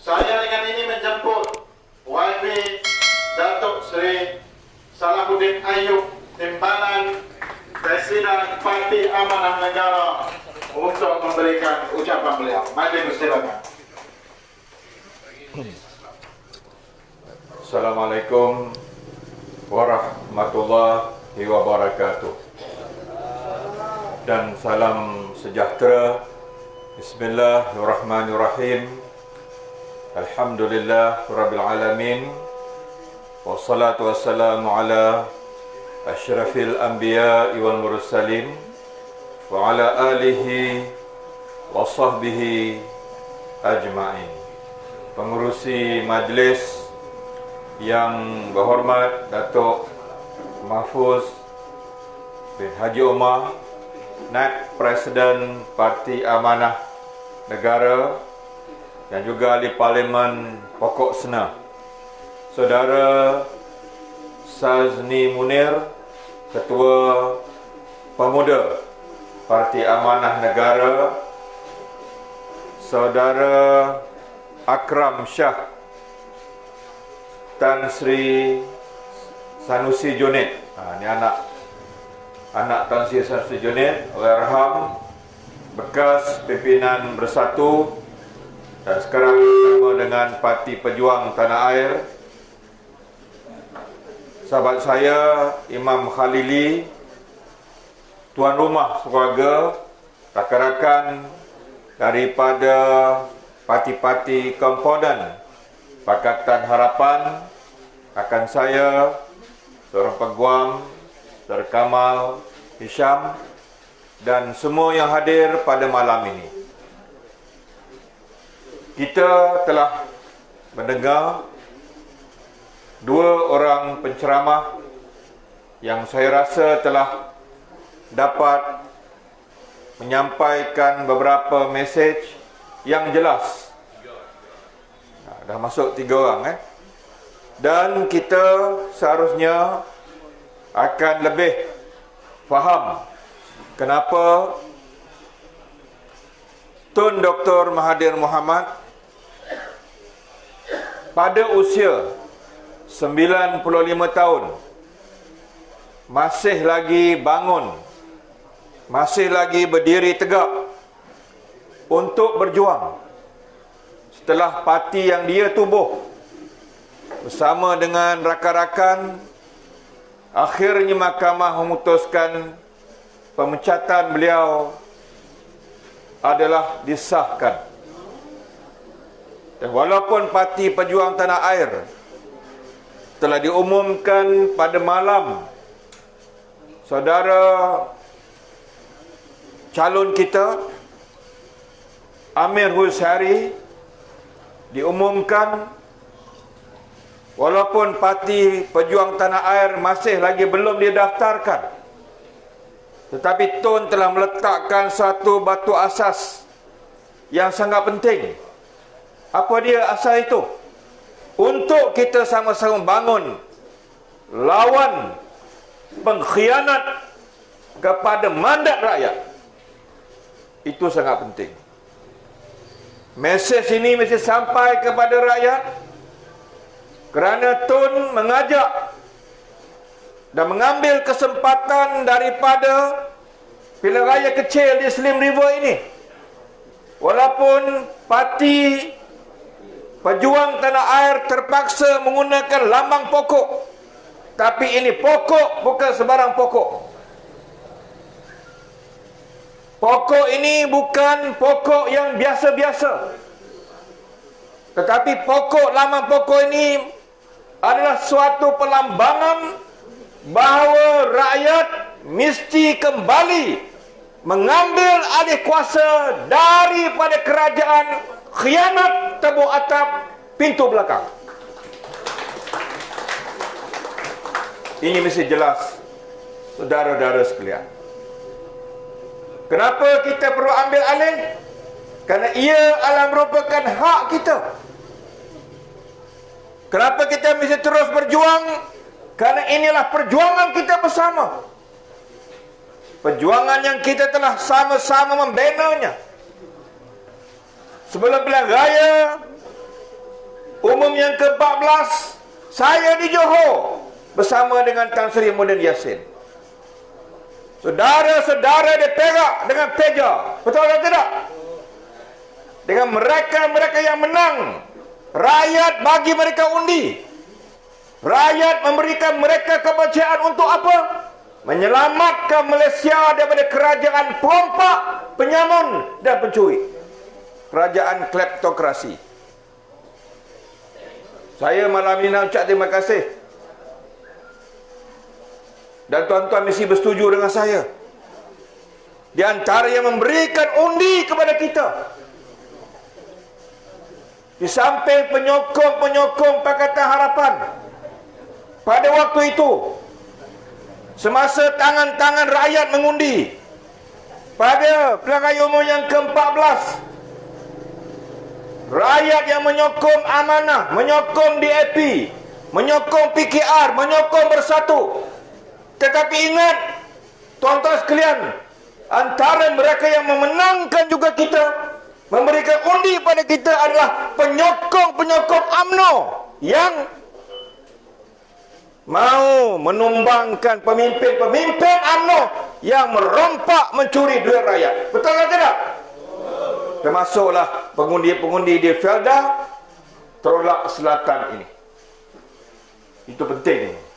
Saya dengan ini menjemput YB Datuk Seri Salahuddin Ayub, Timbalan Presiden Parti Amanah Negara, untuk memberikan ucapan beliau. Mari silakan. Assalamualaikum warahmatullahi wabarakatuh. Dan salam sejahtera. Bismillahirrahmanirrahim. Alhamdulillah Rabbil Alamin. Wassalatu wassalamu ala asyrafil anbiya wal mursalin wa ala alihi wa sahbihi ajma'in. Pengurusi majlis yang berhormat Datuk Mahfuz bin Haji Omar, Naib Presiden Parti Amanah Negara dan juga Ahli Parlimen Pokok Sena, Saudara Sazni Munir, Ketua Pemuda Parti Amanah Negara, Saudara Akram Shah, Tan Sri Sanusi Junid. Ini anak Tan Sri Sanusi Junid, Allahyarham, bekas pimpinan Bersatu dan sekarang bersama dengan Parti Pejuang Tanah Air. Sahabat saya Imam Khalili, tuan rumah sekeluarga, rakan-rakan daripada parti-parti komponen Pakatan Harapan, rakan saya seorang peguam, Saudara Kamal Hisham, dan semua yang hadir pada malam ini. Kita telah mendengar dua orang penceramah yang saya rasa telah dapat menyampaikan beberapa mesej yang jelas. Dah masuk 3 orang dan kita seharusnya akan lebih faham kenapa Tun Dr. Mahathir Mohamad pada usia 95 tahun masih lagi bangun, masih lagi berdiri tegak untuk berjuang setelah parti yang dia tubuh bersama dengan rakan-rakan akhirnya mahkamah memutuskan pemecatan beliau adalah disahkan. Dan walaupun Parti Pejuang Tanah Air telah diumumkan pada malam saudara calon kita Amir Husairi diumumkan, walaupun Parti Pejuang Tanah Air masih lagi belum didaftarkan, tetapi Tun telah meletakkan satu batu asas yang sangat penting. Apa dia asas itu? Untuk kita sama-sama bangun lawan pengkhianat kepada mandat rakyat. Itu sangat penting. Mesej ini mesti sampai kepada rakyat, kerana Tun mengajak dan mengambil kesempatan daripada pilihan raya kecil di Slim River ini. Walaupun Parti Pejuang Tanah Air terpaksa menggunakan lambang pokok, tapi ini pokok bukan sebarang pokok. Pokok ini bukan pokok yang biasa-biasa, tetapi pokok lambang pokok ini adalah suatu perlambangan bahawa rakyat mesti kembali mengambil alih kuasa daripada kerajaan khianat tebuk atap pintu belakang. Ini mesti jelas, saudara-saudara sekalian. Kenapa kita perlu ambil alih? Kerana ia adalah merupakan hak kita. Kenapa kita mesti terus berjuang? Kerana inilah perjuangan kita bersama. Perjuangan yang kita telah sama-sama membinanya. Sebelum pilihan raya, Umum yang ke-14, saya di Johor bersama dengan Tan Sri Muhyiddin Yassin. Saudara-saudara di Perak dengan Peja, betul atau tidak? Dengan mereka-mereka yang menang, rakyat bagi mereka undi. Rakyat memberikan mereka kepercayaan untuk apa? Menyelamatkan Malaysia daripada kerajaan perompak, penyamun dan pencuri. Kerajaan kleptokrasi. Saya malam ini nak ucap terima kasih. Dan tuan-tuan mesti bersetuju dengan saya. Di antara yang memberikan undi kepada kita, di samping penyokong-penyokong Pakatan Harapan, pada waktu itu, semasa tangan-tangan rakyat mengundi, pada pilihan raya umum yang ke-14, rakyat yang menyokong Amanah, menyokong DAP, menyokong PKR, menyokong Bersatu. Tetapi ingat, tuan-tuan sekalian, antara mereka yang memenangkan juga kita, memberikan undi pada kita adalah penyokong-penyokong UMNO yang mau menumbangkan pemimpin-pemimpin UMNO yang merompak mencuri duit rakyat. Betul atau tidak? Termasuklah pengundi-pengundi di Felda Tolak Selatan ini. Itu penting.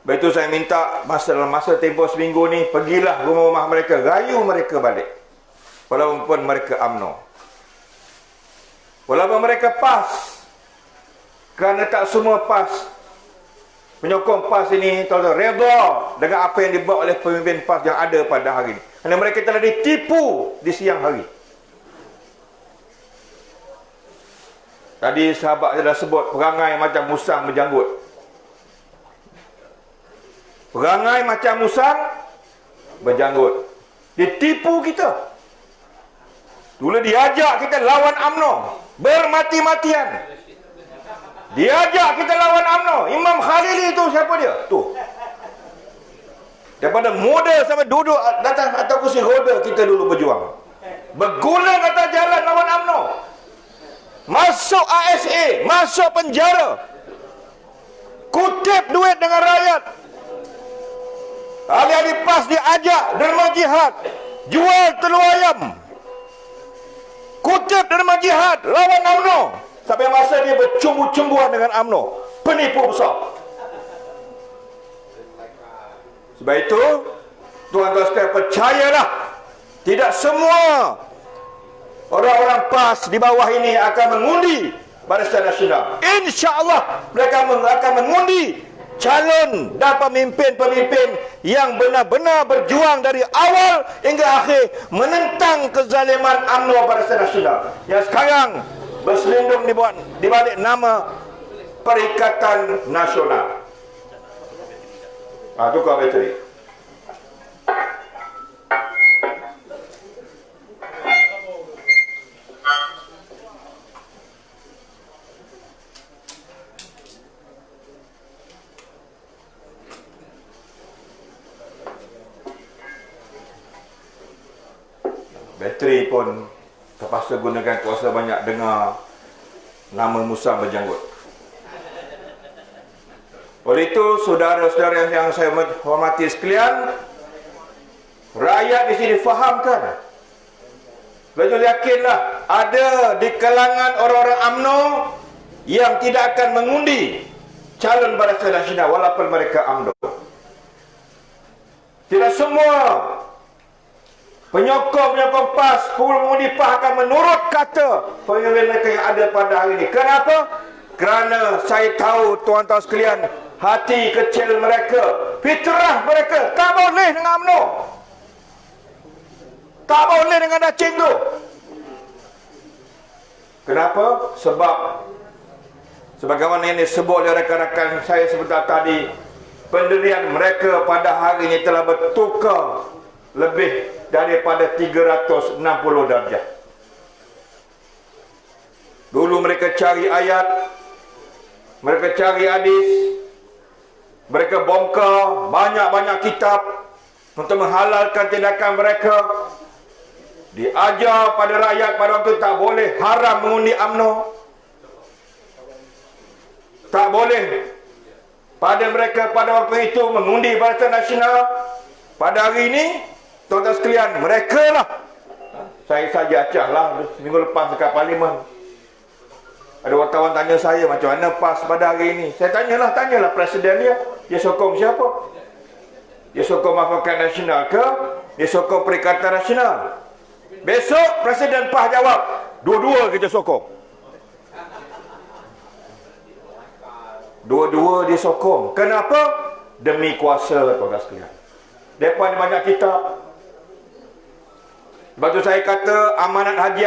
Sebab itu saya minta dalam masa tempoh seminggu ni, pergilah rumah-rumah mereka, rayu mereka balik. Walaupun mereka UMNO, walaupun mereka PAS, kerana tak semua PAS, penyokong PAS ini reda dengan apa yang dibuat oleh pemimpin PAS yang ada pada hari ini. Kerana mereka telah ditipu di siang hari. Tadi sahabat saya dah sebut perangai macam musang berjanggut. Perangai macam musang berjanggut. Ditipu kita. Dulu diajak kita lawan UMNO bermati-matian. Diajak kita lawan UMNO. Imam Khalili itu siapa dia? Tuh. Daripada muda sampai duduk atas kursi roda, kita dulu berjuang. Berguling atas jalan lawan UMNO. Masuk ASA, masuk penjara. Kutip duit dengan rakyat. Ahli-ahli PAS diajak derma jihad, jual telur ayam, kutip derma jihad lawan UMNO, sampai masa dia bercumbu-cumbuan dengan UMNO. Penipu besar. Sebab itu, tuan-tuan sekalian, percayalah, tidak semua orang-orang PAS di bawah ini akan mengundi Barisan Nasional. InsyaAllah mereka akan mengundi calon dan pemimpin-pemimpin yang benar-benar berjuang dari awal hingga akhir menentang kezaliman UMNO Barisan Nasional yang sekarang berselindung di balik nama Perikatan Nasional. Tukar bateri. Bateri pun terpaksa gunakan kuasa banyak dengar nama musang berjanggut. Oleh itu, saudara-saudara yang saya hormati sekalian, rakyat di sini fahamkan. Betul, yakinlah ada di kalangan orang-orang UMNO yang tidak akan mengundi calon Barisan Nasional walaupun mereka UMNO. Tidak semua penyokong-penyokong PAS, pengundi PAS akan menurut kata pemimpin mereka yang ada pada hari ini. Kenapa? Kerana saya tahu, tuan-tuan sekalian, hati kecil mereka, fitrah mereka tak boleh dengan UMNO, tak boleh dengan Dacing tu. Kenapa? Sebab sebagaimana yang disebut oleh rakan-rakan saya sebentar tadi, pendirian mereka pada hari ini telah bertukar lebih daripada 360 darjah. Dulu mereka cari ayat, mereka cari hadis, mereka bongkar banyak-banyak kitab untuk menghalalkan tindakan mereka. Diajar pada rakyat pada waktu tak boleh, haram mengundi UMNO. Tak boleh pada mereka pada waktu itu mengundi Barisan Nasional. Pada hari ini, tuan-tuan sekalian, mereka lah. Saya saja acah lah minggu lepas dekat Parlimen. Ada wartawan tanya saya macam mana PAS pada hari ini. Saya tanyalah presiden dia. Dia sokong siapa? Dia sokong Mafakat Nasional ke? Dia sokong Perikatan Nasional? Besok Presiden PAS jawab, dua-dua kita sokong. Dua-dua dia sokong. Kenapa? Demi kuasa, tuan-tuan sekalian. Mereka ni banyak kitab. Sebab tu saya kata amanat Haji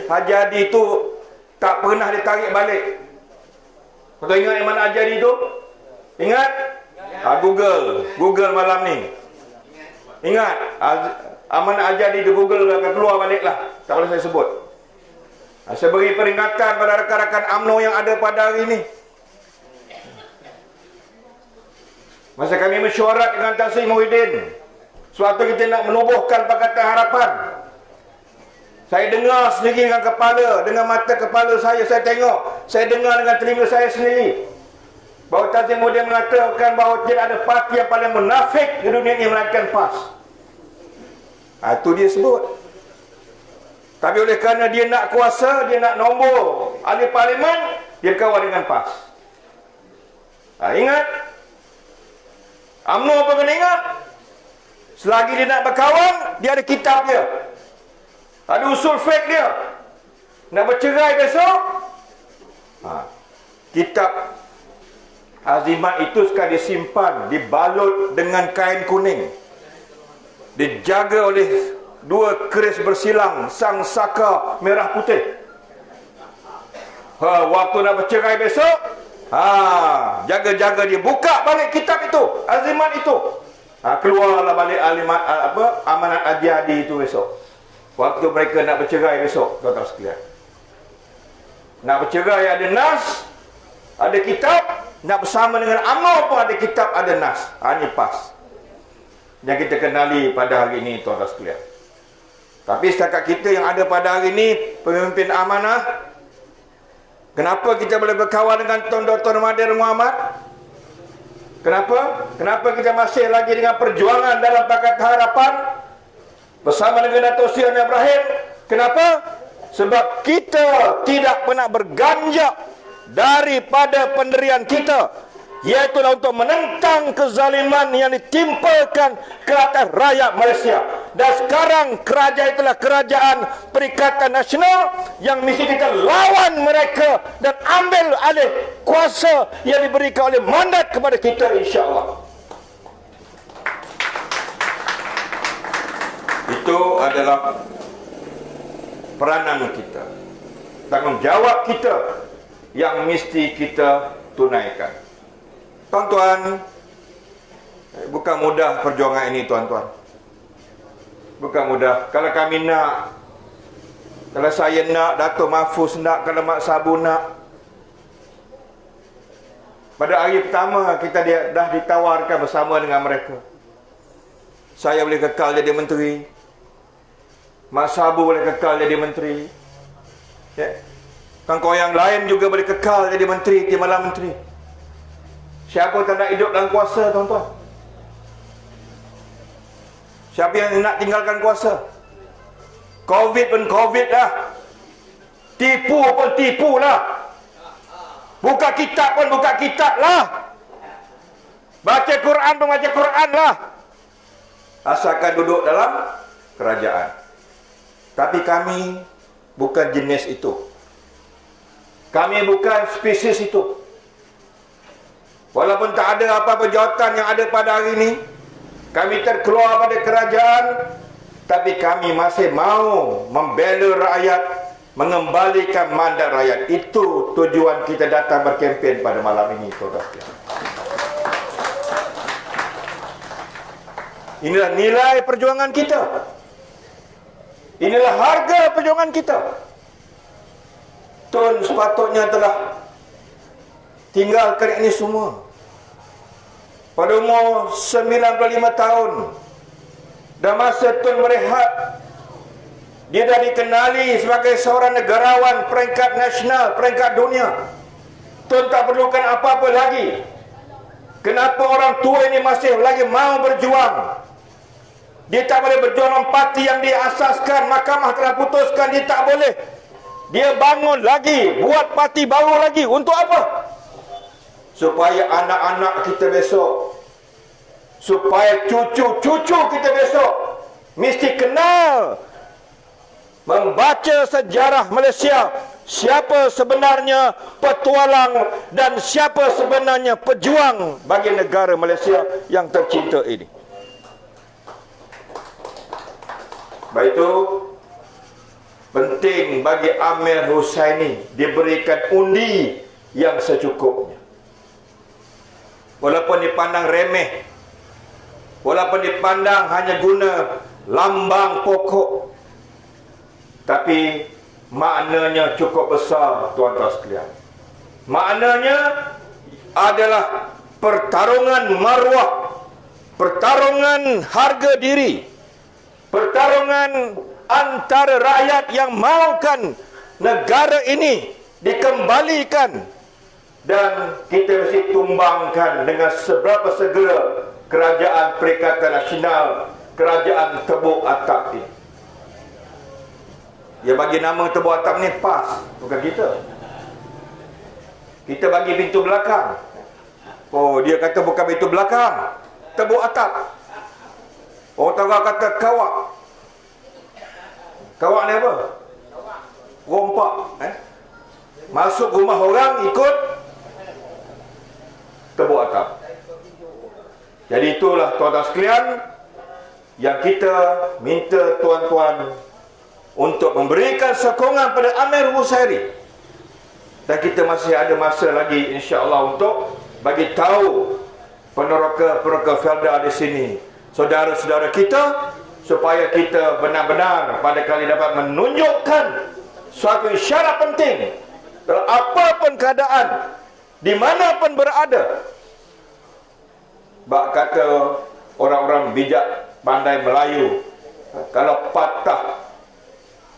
Hadi itu tak pernah ditarik balik. Kau ingat amanat Haji Hadi itu? Ingat? Google malam ni. Ingat? Amanat Haji Hadi itu Google akan keluar balik lah. Tak boleh saya sebut. Saya beri peringatan pada rakan-rakan UMNO yang ada pada hari ini. Masa kami mesyuarat dengan Tan Sri Muhyiddin, suatu kita nak menubuhkan Pakatan Harapan. Saya dengar sendiri dengan kepala, dengan mata kepala saya tengok. Saya dengar dengan telinga saya sendiri. Bahawa Tan Sri Muhyiddin mengatakan bahawa tidak ada parti yang paling munafik di dunia ini melainkan PAS. Itu dia sebut. Tapi oleh kerana dia nak kuasa, dia nak nombor ahli parlimen, dia berkawan dengan PAS. Ingat? UMNO apa kena ingat? Selagi dia nak berkawan, dia ada kitab dia. Ada usul fake dia. Nak bercerai besok, kitab azimat itu sekarang disimpan, dibalut dengan kain kuning, dijaga oleh dua keris bersilang sang saka merah putih. Waktu nak bercerai besok, jaga-jaga dia, buka balik kitab itu, azimat itu. Keluarlah balik amanat Haji Hadi itu besok. Waktu mereka nak bercerai besok, tuan-tuan sekalian. Nak bercerai ada nas, ada kitab. Nak bersama dengan UMNO pun ada kitab, ada nas. Ini PAS yang kita kenali pada hari ini, tuan-tuan sekalian. Tapi setakat kita yang ada pada hari ini, pemimpin amanah, kenapa kita boleh berkawan dengan Tuan Dr. Mahathir Mohamad? Kenapa? Kenapa kita masih lagi dengan perjuangan dalam Pakatan Harapan bersama dengan Dato' Sri Anwar Ibrahim? Kenapa? Sebab kita tidak pernah berganjak daripada pendirian kita, iaitu untuk menentang kezaliman yang ditimpakan ke atas rakyat Malaysia. Dan sekarang kerajaan itulah kerajaan Perikatan Nasional yang mesti kita lawan mereka dan ambil alih kuasa yang diberikan oleh mandat kepada kita, insya-Allah. Itu adalah peranan kita, tanggungjawab kita yang mesti kita tunaikan. Tuan-tuan, bukan mudah perjuangan ini, tuan-tuan. Bukan mudah. Kalau kami nak, kalau saya nak, Dato' Mahfuz nak, kalau Mak Sabu nak. Pada hari pertama kita dah ditawarkan bersama dengan mereka. Saya boleh kekal jadi menteri, Mak Sabu boleh kekal jadi menteri, kawan-kawan yang lain juga boleh kekal jadi menteri, timbalan menteri. Siapa tak nak hidup dalam kuasa, tuan-tuan? Siapa yang nak tinggalkan kuasa? Covid pun Covid lah, tipu pun tipu lah, buka kitab pun buka kitab lah, baca Quran pun baca Quran lah, asalkan duduk dalam kerajaan. Tapi kami bukan jenis itu. Kami bukan spesies itu. Walaupun tak ada apa-apa jawatan yang ada pada hari ini, kami terkeluar pada kerajaan, tapi kami masih mau membela rakyat, mengembalikan mandat rakyat. Itu tujuan kita datang berkempen pada malam ini, saudara. Inilah nilai perjuangan kita. Inilah harga perjuangan kita. Tun sepatutnya telah tinggalkan ini semua pada umur 95 tahun. Dan masa Tun berehat, dia dah dikenali sebagai seorang negarawan peringkat nasional, peringkat dunia. Tuan tak perlukan apa-apa lagi. Kenapa orang tua ini masih lagi mau berjuang? Dia tak boleh berjuang dengan parti yang dia asaskan. Mahkamah telah putuskan dia tak boleh. Dia bangun lagi, buat parti baru lagi. Untuk apa? Supaya anak-anak kita besok, supaya cucu-cucu kita besok mesti kenal, membaca sejarah Malaysia, siapa sebenarnya petualang dan siapa sebenarnya pejuang bagi negara Malaysia yang tercinta ini. Baik itu, penting bagi Amir Hussaini diberikan undi yang secukupnya. Walaupun dipandang remeh, walaupun dipandang hanya guna lambang pokok, tapi maknanya cukup besar, tuan-tuan sekalian. Maknanya adalah pertarungan maruah, pertarungan harga diri, pertarungan antara rakyat yang mahukan negara ini dikembalikan, dan kita mesti tumbangkan dengan seberapa segera Kerajaan Perikatan Nasional, Kerajaan Tebuk Atap ini. Dia bagi nama Tebuk Atap ni PAS, bukan kita. Kita bagi pintu belakang. Oh, dia kata bukan pintu belakang, Tebuk Atap. Orang Tengah kata kawak. Kawak ni apa? Rompak. Masuk rumah orang, ikut Tebuk Atap. Jadi itulah tuan-tuan sekalian yang kita minta tuan-tuan untuk memberikan sokongan pada Amir Hussaini. Dan kita masih ada masa lagi insya-Allah untuk bagi tahu peneroka-peneroka Felda di sini, saudara-saudara kita, supaya kita benar-benar pada kali dapat menunjukkan suatu isyarat penting dalam apapun keadaan, di mana pun berada. Bak kata orang-orang bijak pandai Melayu, kalau patah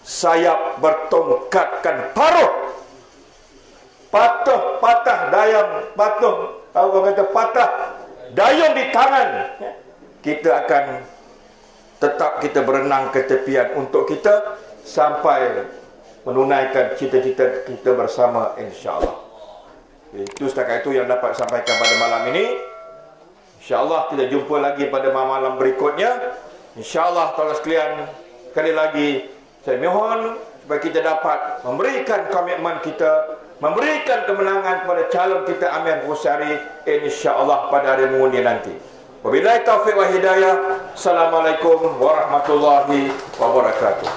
sayap bertongkatkan paruh, patah dayung, orang kata patah dayung di tangan, kita akan tetap kita berenang ke tepian untuk kita sampai menunaikan cita-cita kita bersama, insya-Allah. Itu setakat itu yang dapat sampaikan pada malam ini. InsyaAllah kita jumpa lagi pada malam berikutnya. InsyaAllah tuan-tuan sekalian, sekali lagi saya mohon supaya kita dapat memberikan komitmen kita, memberikan kemenangan kepada calon kita Amir Hussaini, insyaAllah pada hari mengundi nanti. Wabillahi taufiq wa hidayah. Assalamualaikum warahmatullahi wabarakatuh.